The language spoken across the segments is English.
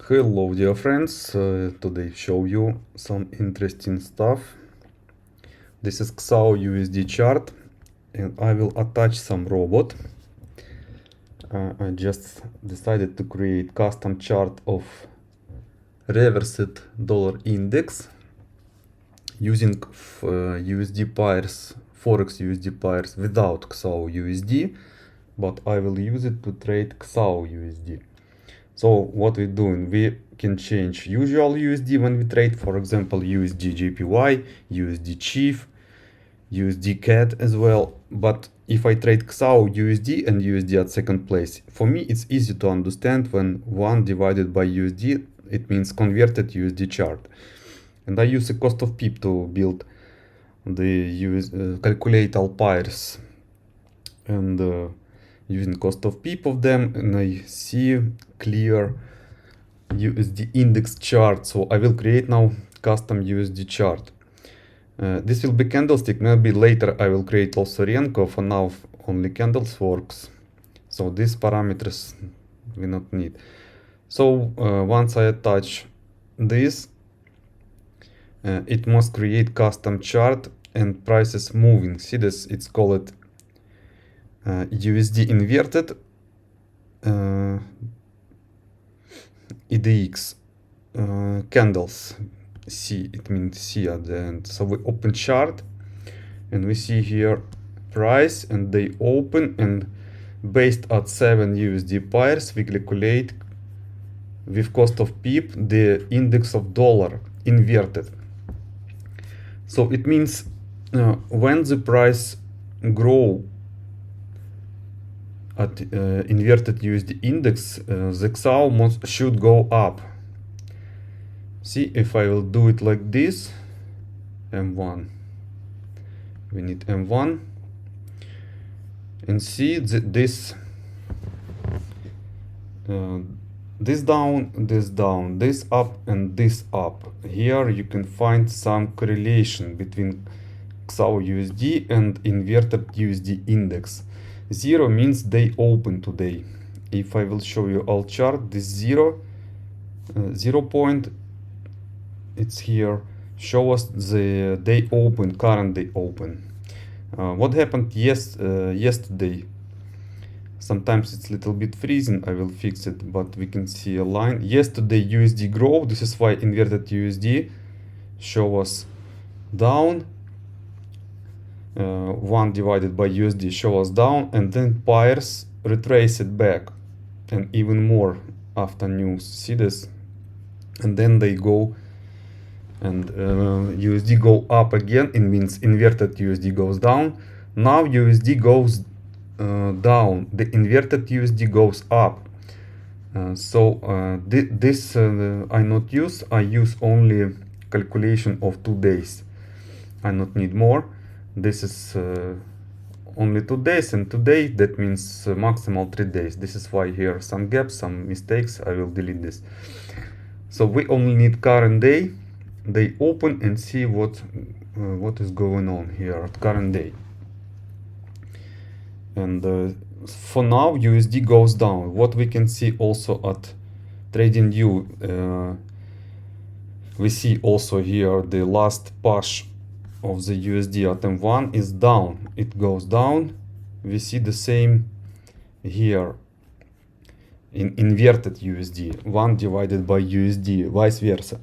Hello dear friends, today show you some interesting stuff. This is XAUUSD chart and I will attach some robot. I just decided to create custom chart of reversed dollar index using USD pairs, forex USD pairs without XAUUSD, but I will use it to trade XAUUSD. So what we're doing, we can change usual USD when we trade, for example, USD JPY, USD Chief, USD CAD as well. But if I trade XAU USD and USD at second place, for me it's easy to understand when 1 divided by USD, it means converted USD chart. And I use a cost of pip to build the calculate all pairs and using cost of pip of them, and I see clear USD index chart. So I will create now custom USD chart. This will be candlestick. Maybe later I will create also Renko. For now only candles works, so these parameters we not need. So once I attach this, it must create custom chart and prices moving. See this, it's called USD inverted EDX candles. C, it means C at the end. So we open chart and we see here price, and they open, and based at 7 USD pairs we calculate with cost of pip the index of dollar inverted. So it means when the price grow at inverted USD index, the XAU should go up. See, if I will do it like this, M1, we need M1, and see this down, this down, this up, and this up. Here you can find some correlation between XAUUSD and inverted USD index. 0 means they open today. If I will show you all chart, this 0 point, it's here, show us the day open, current day open. What happened yesterday? Sometimes it's a little bit freezing, I will fix it, but we can see a line. Yesterday USD grow, this is why inverted USD show us down. 1 divided by USD show us down, and then pairs retrace it back, and even more after news. See this? And then they go, and USD go up again. It means inverted USD goes down. Now USD goes down, the inverted USD goes up. This I not use. I use only calculation of 2 days. I not need more. This is only 2 days, and today that means maximal 3 days. This is why here some gaps, some mistakes. I will delete this. So we only need current day. They open and see what is going on here at current day. And for now USD goes down. What we can see also at TradingView, we see also here the last push of the USD at M1 is down. It goes down. We see the same here in inverted USD, 1 divided by USD, vice versa.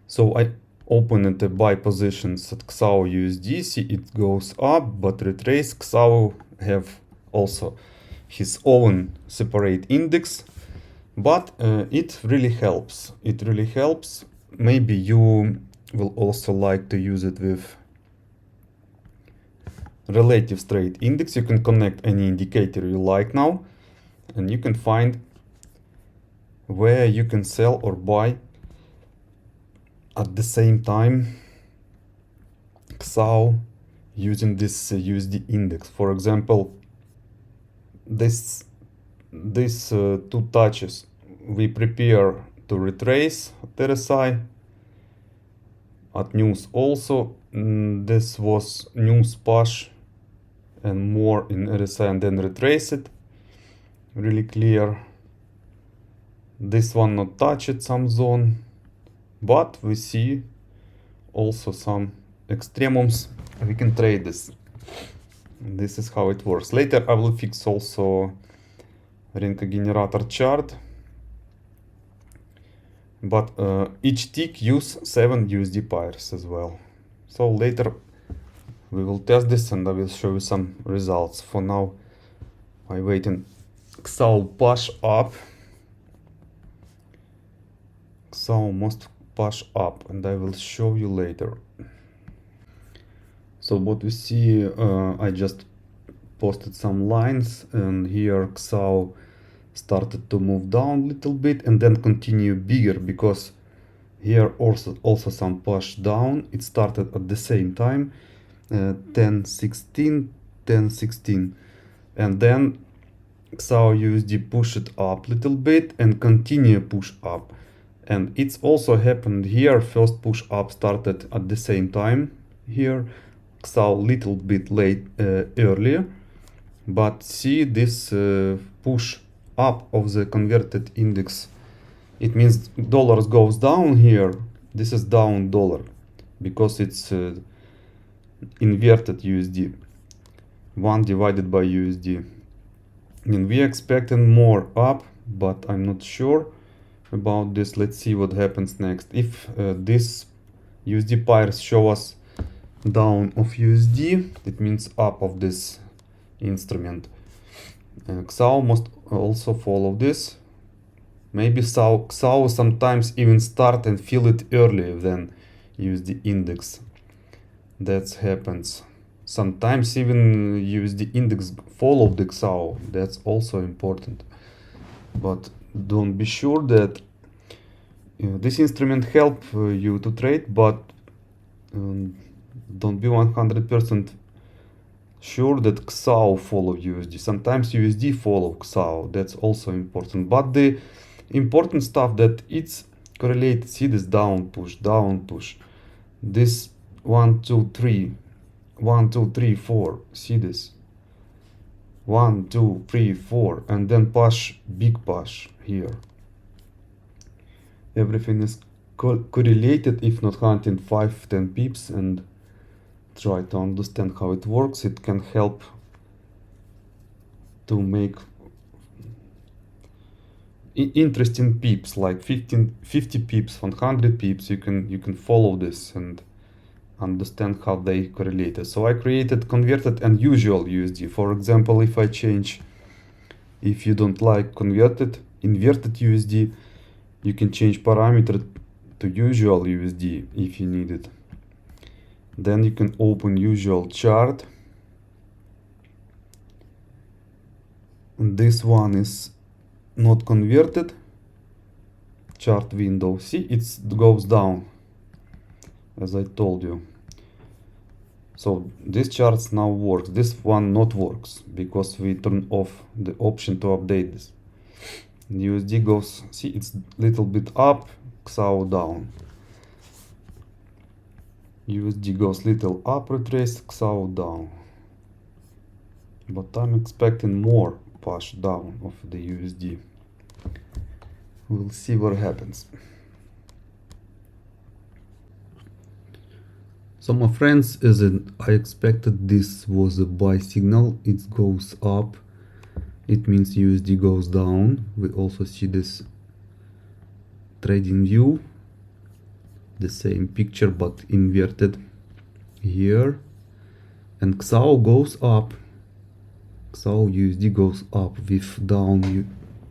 So I open at the buy positions at XAUUSD. See, it goes up but retrace. XAU have also his own separate index, but it really helps. It really helps. Maybe you will also like to use it with relative straight index. You can connect any indicator you like now, and you can find where you can sell or buy at the same time XAU using this USD index. For example, this 2 touches we prepare to retrace at RSI. At news also, this was news push and more in RSI, and then retrace it. Really clear. This one not touched some zone, but we see also some extremums. We can trade this. This is how it works. Later I will fix also Renko generator chart, but each tick use 7 USD pairs as well. So later we will test this and I will show you some results. For now I waiting XAU push up. XAU must push up and I will show you later. So what we see, I just posted some lines and here XAU started to move down a little bit and then continue bigger, because here also some push down. It started at the same time, 10.16, 10.16, and then XAUUSD push it up a little bit and continue push up. And it's also happened here. First push up started at the same time here. XAU little bit late earlier, but see this push up of the converted index. It means dollars goes down here. This is down dollar because it's inverted USD, 1 divided by USD. And we expecting more up, but I'm not sure about this. Let's see what happens next. If this USD pairs show us down of USD, it means up of this instrument. XAU must also follow this. Maybe XAU sometimes even start and fill it earlier than USD index. That happens. Sometimes even USD index follow the XAU. That's also important. But don't be sure that this instrument help you to trade, but don't be 100% sure that XAU follow USD. Sometimes USD follow XAU. That's also important. But the important stuff that it's correlated. See this down push, this 1 2 3, 1 2 3 4. See this 1 2 3 4, and then push, big push here. Everything is correlated. If not hunting 5-10 pips and try to understand how it works, it can help to make interesting pips, like 50 pips, 100 pips. You can follow this and understand how they correlated. So I created converted and usual USD. For example, if I change, if you don't like converted, inverted USD, you can change parameter to usual USD if you need it. Then you can open usual chart. And this one is not converted chart window. See, it goes down as I told you. So this charts now works. This one not works because we turn off the option to update this. USD goes, see, it's little bit up, XAU down. USD goes little up, retrace, XAU down. But I'm expecting more push down of the USD. We'll see what happens. So my friends, as I expected, this was a buy signal. It goes up. It means USD goes down. We also see this trading view. The same picture but inverted here. And XAU goes up. XAUUSD goes up with down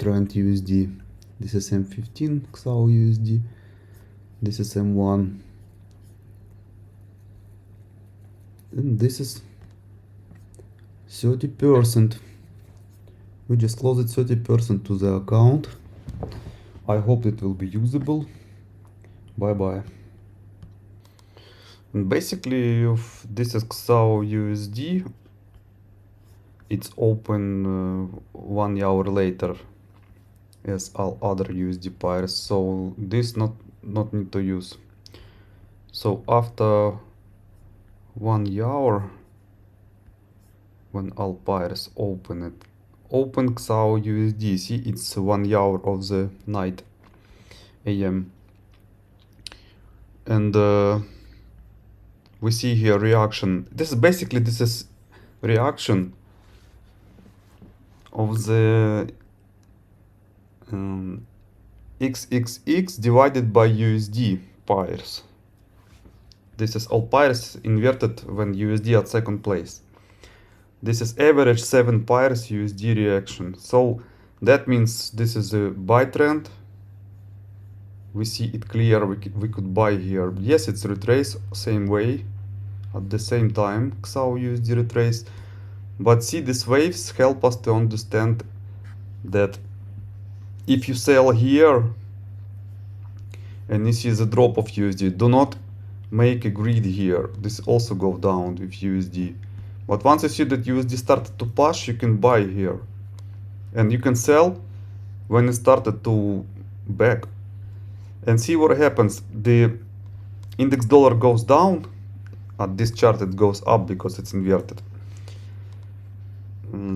trend USD. This is M15 XAUUSD. This is M1. And this is 30%. We just closed 30% to the account. I hope it will be usable. Bye bye. And basically, if this is XAUUSD, it's open 1 hour later as all other USD pairs, so this not need to use. So after 1 hour, when all pairs open XAUUSD. See, it's 1 hour of the night AM. And we see here reaction. This is reaction of the XXX divided by USD pairs. This is all pairs inverted when USD at second place. This is average 7 pairs USD reaction. So that means this is a buy trend. We see it clear, we could buy here. Yes, it's retrace same way at the same time, XAUUSD retrace. But see, these waves help us to understand that if you sell here and you see the drop of USD, do not make a greed here. This also go down with USD. But once you see that USD started to push, you can buy here. And you can sell when it started to back. And see what happens. The index dollar goes down. At this chart it goes up because it's inverted.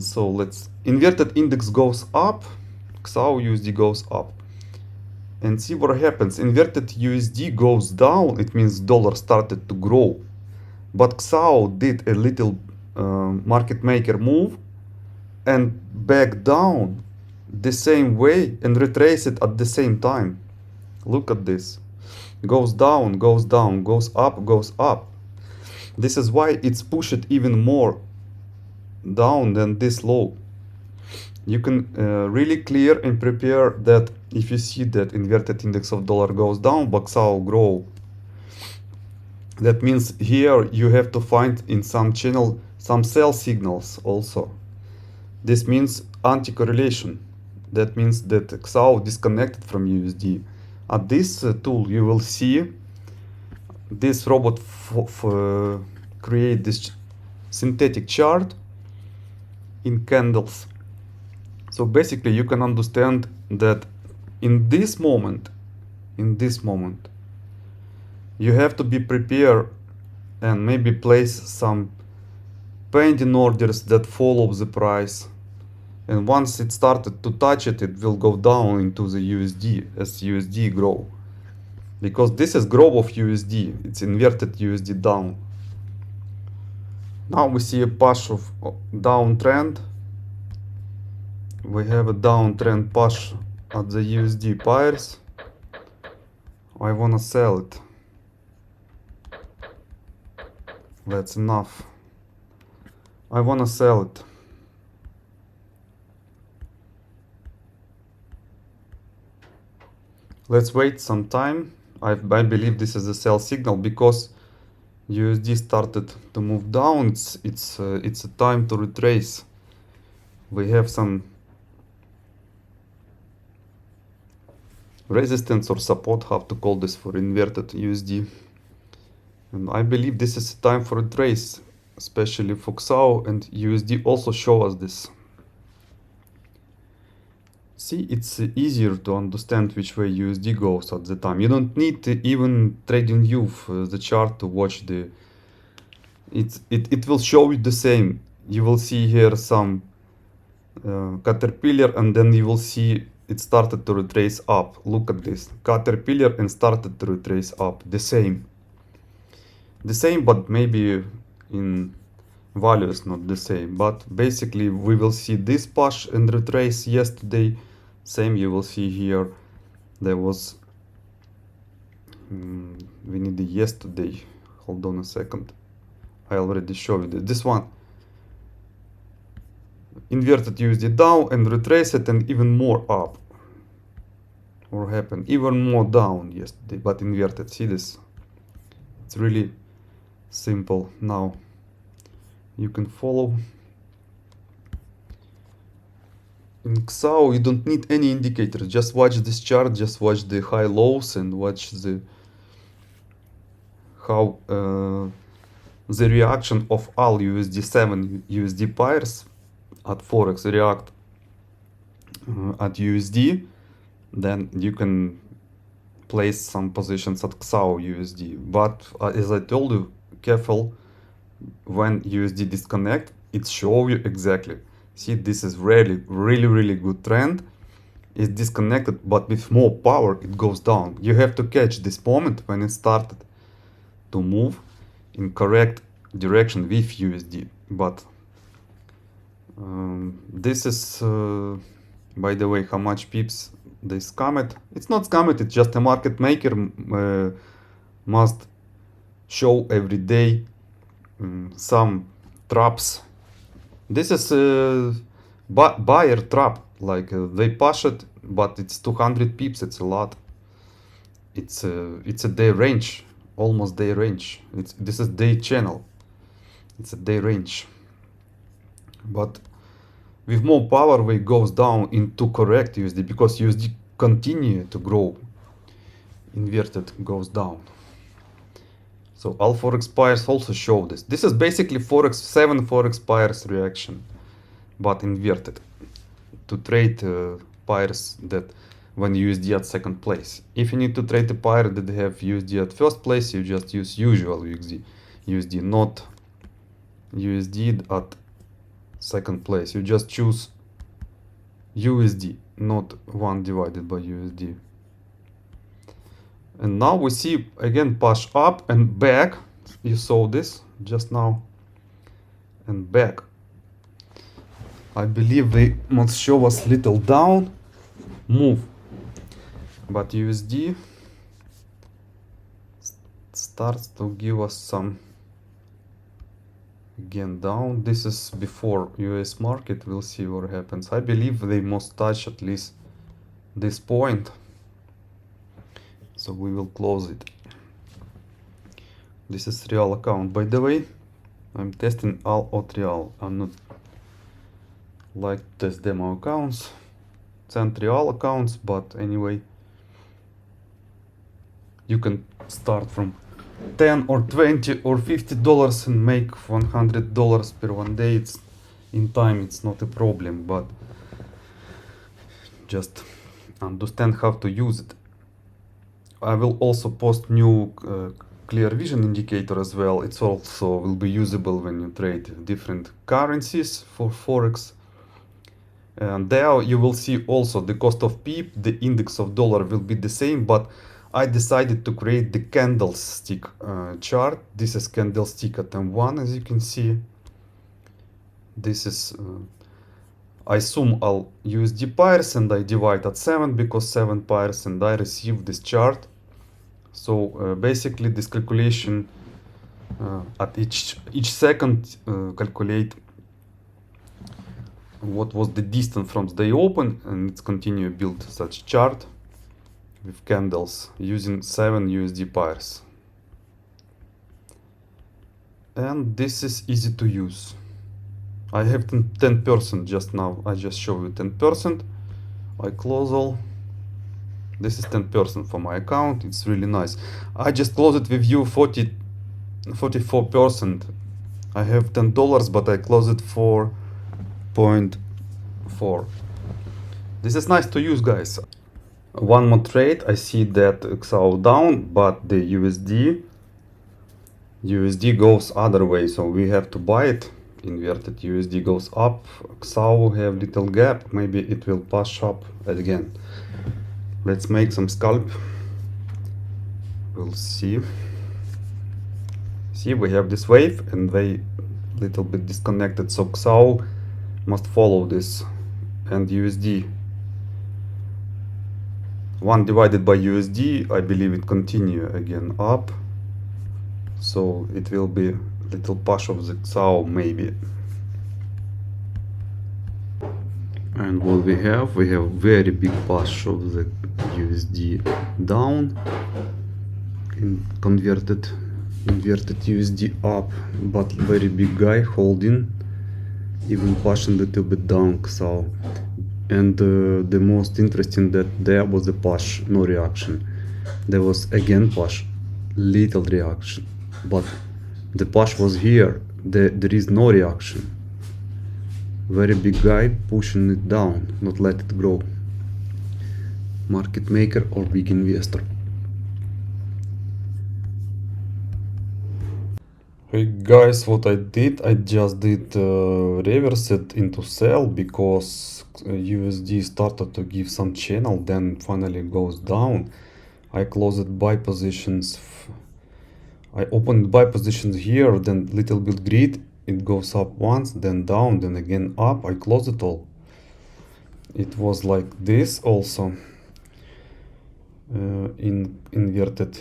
So let's inverted index goes up, XAUUSD goes up. And see what happens. Inverted USD goes down, it means dollar started to grow. But XAU did a little market maker move and back down the same way and retrace it at the same time. Look at this. Goes down, goes down, goes up, goes up. This is why it's pushed even more down than this low. You can really clear and prepare that if you see that inverted index of dollar goes down, but XAU grow. That means here you have to find in some channel some sell signals also. This means anti-correlation. That means that XAU disconnected from USD. At this tool you will see this robot create this synthetic chart in candles. So basically you can understand that in this moment, you have to be prepared and maybe place some pending orders that follow the price. And once it started to touch it, it will go down into the USD as USD grow. Because this is growth of USD, it's inverted USD down. Now we see a push of downtrend. We have a downtrend push at the USD pairs. I wanna sell it. That's enough. I wanna sell it. Let's wait some time. I believe this is a sell signal because USD started to move down. It's a time to retrace. We have some resistance or support, how to call this, for inverted USD. And I believe this is a time for a trace, especially for XAU, and USD also show us this. See, it's easier to understand which way USD goes at the time. You don't need to even TradingView the chart to watch the. It will show you the same. You will see here some caterpillar, and then you will see it started to retrace up. Look at this caterpillar and started to retrace up. The same, but maybe in values not the same. But basically we will see this push and retrace yesterday. Same you will see here. There was we need the yesterday. Hold on a second. I already showed you this one. Inverted USD down and retrace it and even more up. Or happened even more down yesterday, but inverted. See this? It's really simple. Now you can follow. In XAU you don't need any indicators, just watch this chart, just watch the high lows and watch the how the reaction of all USD7 USD pairs at forex react at USD. Then you can place some positions at XAUUSD. But as I told you, careful when USD disconnect, it shows you exactly See, this is really good trend. It's disconnected, but with more power it goes down. You have to catch this moment when it started to move in correct direction with USD. But this is, by the way, how much pips they scammed. It's not scammed, it's just a market maker must show every day some traps. This is a buyer trap, like they push it, but it's 200 pips, it's a lot. It's a day range, almost day range. This is day channel, it's a day range. But with more power we goes down into correct USD, because USD continue to grow. Inverted goes down. So all forex pairs also show this. This is basically forex 7 forex pairs reaction, but inverted, to trade pairs that when USD at second place. If you need to trade a pair that have USD at first place, you just use usual USD, not USD at second place. You just choose USD, not 1 divided by USD. And now we see again push up and back. You saw this just now. And back. I believe they must show us little down move. But USD starts to give us some again down. This is before US market. We'll see what happens. I believe they must touch at least this point. So we will close it. This is real account. By the way, I'm testing all out real. I'm not like to test demo accounts. Send real accounts, but anyway, you can start from 10 or 20 or $50 and make $100 per 1 day. It's in time, it's not a problem, but just understand how to use it. I will also post new clear vision indicator as well. It's also will be usable when you trade different currencies for forex. And there you will see also the cost of pip, the index of dollar will be the same, but I decided to create the candlestick chart. This is candlestick at M1, as you can see. This is I sum all USD pairs and I divide at 7 because 7 pairs, and I receive this chart. So basically this calculation at each second calculate what was the distance from the open, and it's continue build such chart with candles using 7 USD pairs. And this is easy to use. I have 10% just now. I just show you 10%. I close all. This is 10% for my account. It's really nice. I just close it with you 44%. I have $10, but I close it for 0.4. This is nice to use, guys. One more trade. I see that XAU down, but the USD goes other way, so we have to buy it. Inverted USD goes up. XAU have little gap. Maybe it will push up again. Let's make some scalp. We'll see. See, we have this wave and they little bit disconnected, so XAU must follow this. And USD 1 divided by USD, I believe it continue again up, so it will be little push of the XAU maybe. And what we have very big push of the USD down, in inverted USD up, but very big guy holding, even pushing a little bit down XAU. And the most interesting that there was a push, no reaction. There was again push, little reaction, but the push was here. There is no reaction. Very big guy pushing it down, not let it grow. Market maker or big investor. Hey guys, what I did, I just did reverse it into sell because USD started to give some channel, then finally goes down. I closed buy positions. I opened buy positions here, then little bit greed. It goes up once, then down, then again up. I closed it all. It was like this also in inverted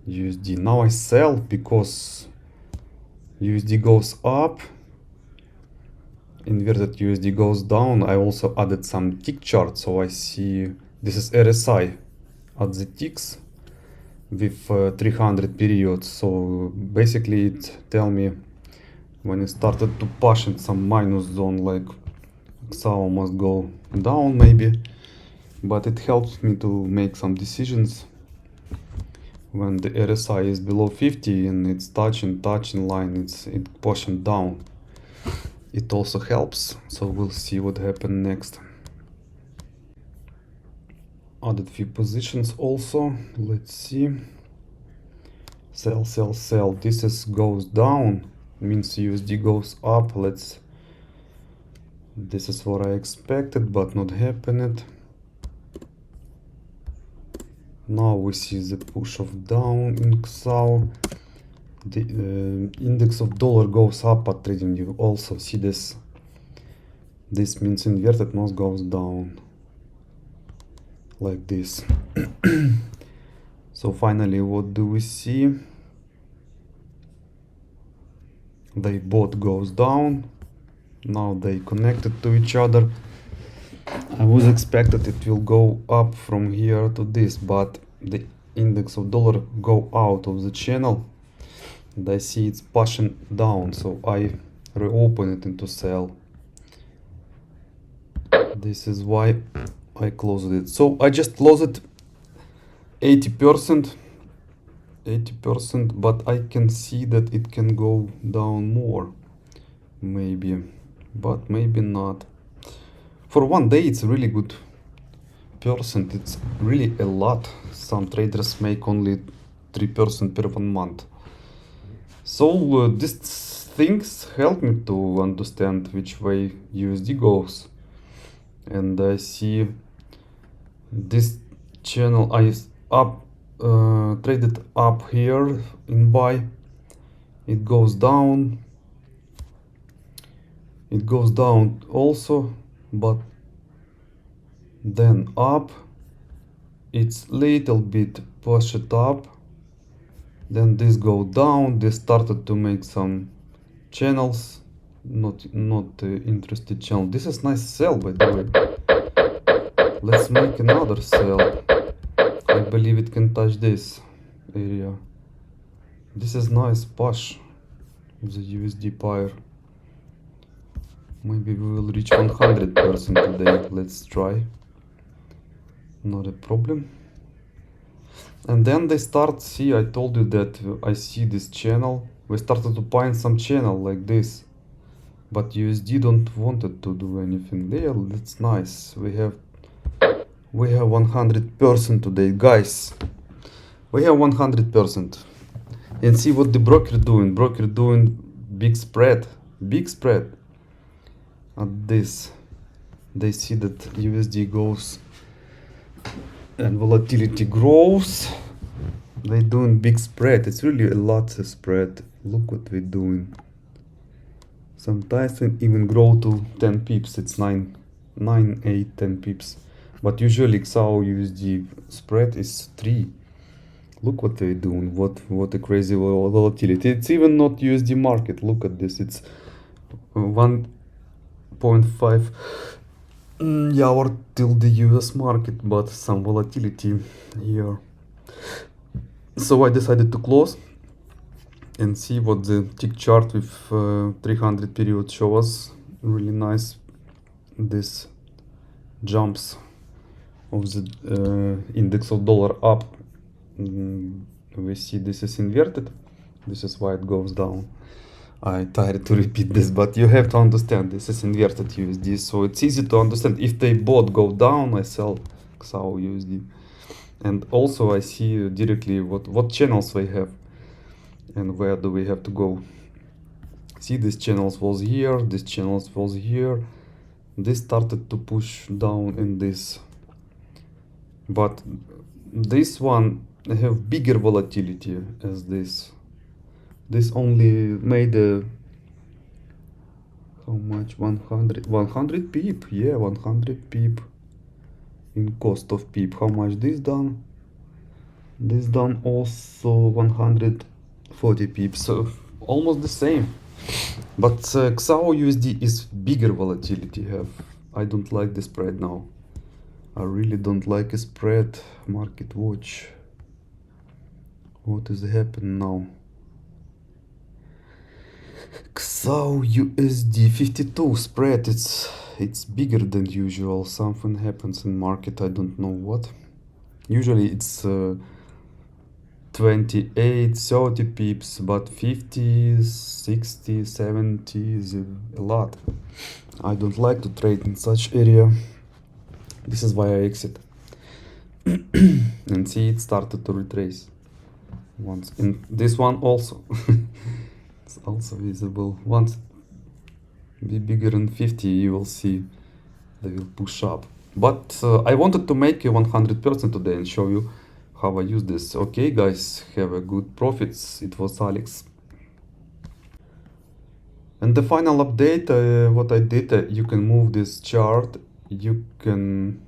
USD. Now I sell because USD goes up, inverted USD goes down. I also added some tick chart, so I see this is RSI at the ticks with 300 periods. So basically it tell me when it started to push in some minus zone, like XAU must go down maybe, but it helps me to make some decisions when the RSI is below 50 and it's touching line, it's pushing down. It also helps, so we'll see what happens next. Added few positions also. Let's see. Sell, sell, sell. This is goes down, means USD goes up. This is what I expected, but not happened. Now we see the push of down in XAU. The index of dollar goes up at trading. You also see this. This means inverted must goes down like this. So finally, what do we see? They both goes down. Now they connected to each other. I was expected it will go up from here to this, but the index of dollar go out of the channel and I see it's pushing down, so I reopen it into sell. This is why I closed it. So I just closed it 80%, but I can see that it can go down more, maybe, but maybe not. For one day it's really good percent, it's really a lot. Some traders make only 3% per 1 month. So these things help me to understand which way USD goes. And I see this channel I traded up here in buy. It goes down. It goes down also, but then up. It's little bit push it up. Then this go down. They started to make some channels. Not interested channel. This is nice sell, by the way. Let's make another sell. I believe it can touch this area. This is nice push of the USD pair. Maybe we will reach 100% today. Let's try. Not a problem. And then they start, see, I told you that I see this channel. We started to find some channel like this, but USD don't wanted to do anything there. That's nice. We have 100% today, guys. We have 100%. And see what the broker doing. Broker doing big spread at this. They see that USD goes and volatility grows. They doing big spread. It's really a lot of spread. Look what we're doing. Sometimes we even grow to 10 pips. It's 9, 8, 10 pips. But usually XAUUSD spread is 3. Look what they're doing. What a crazy volatility. It's even not USD market. Look at this. It's 1.5 hour till the US market, but some volatility here. So I decided to close and see what the tick chart with 300 period shows. Really nice. This jumps of the index of dollar up. We see this is inverted. This is why it goes down. I tired to repeat this, but you have to understand this is inverted USD, so it's easy to understand. If they both go down, I sell XAUUSD. And also I see directly what channels they have. And where do we have to go? See, this channels was here, this channels was here. This started to push down in this, but this one have bigger volatility as this. This only made a, how much, 100 pip, yeah, 100 pip in cost of pip. How much this done? This done also 140 pips, so almost the same. But XAUUSD is bigger volatility have. I don't like the spread now. I really don't like a spread. Market watch. What is happening now? XAUUSD 52 spread. It's bigger than usual. Something happens in market. I don't know what. Usually it's 28, 30 pips, but 50, 60, 70 is a lot. I don't like to trade in such area. This is why I exit. And see, it started to retrace once. In this one also. It's also visible. Once be bigger than 50, you will see they will push up. But I wanted to make a 100% today and show you how I use this. Okay, guys, have a good profits. It was Alex. And the final update, what I did, you can move this chart. You can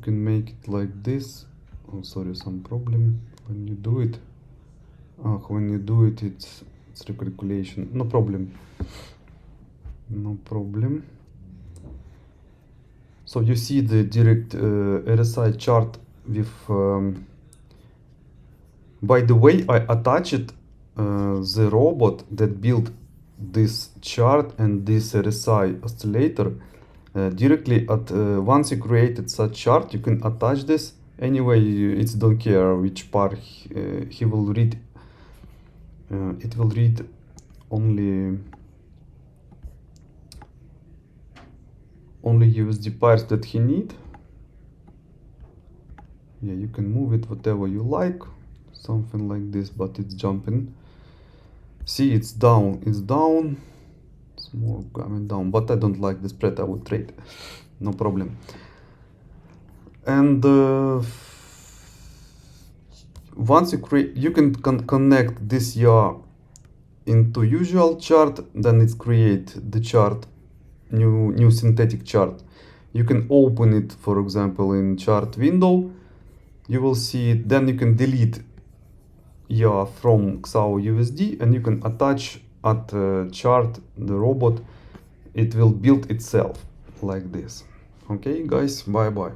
make it like this. Oh, sorry, some problem when you do it. When you do it, it's recalculation. No problem. No problem. So you see the direct RSI chart with. By the way, I attached the robot that built this chart and this RSI oscillator directly at once you created such chart, you can attach this. Anyway, it's don't care which part he will read. It will read only USD pairs that he need. Yeah, you can move it whatever you like, something like this, but it's jumping. See, it's down, it's more coming down, but I don't like the spread. I would trade, no problem. And once you create, you can connect this year into usual chart, then it's create the chart, new synthetic chart. You can open it, for example, in chart window. You will see it. Then you can delete from XAUUSD and you can attach at chart the robot. It will build itself like this. Okay, guys, bye bye.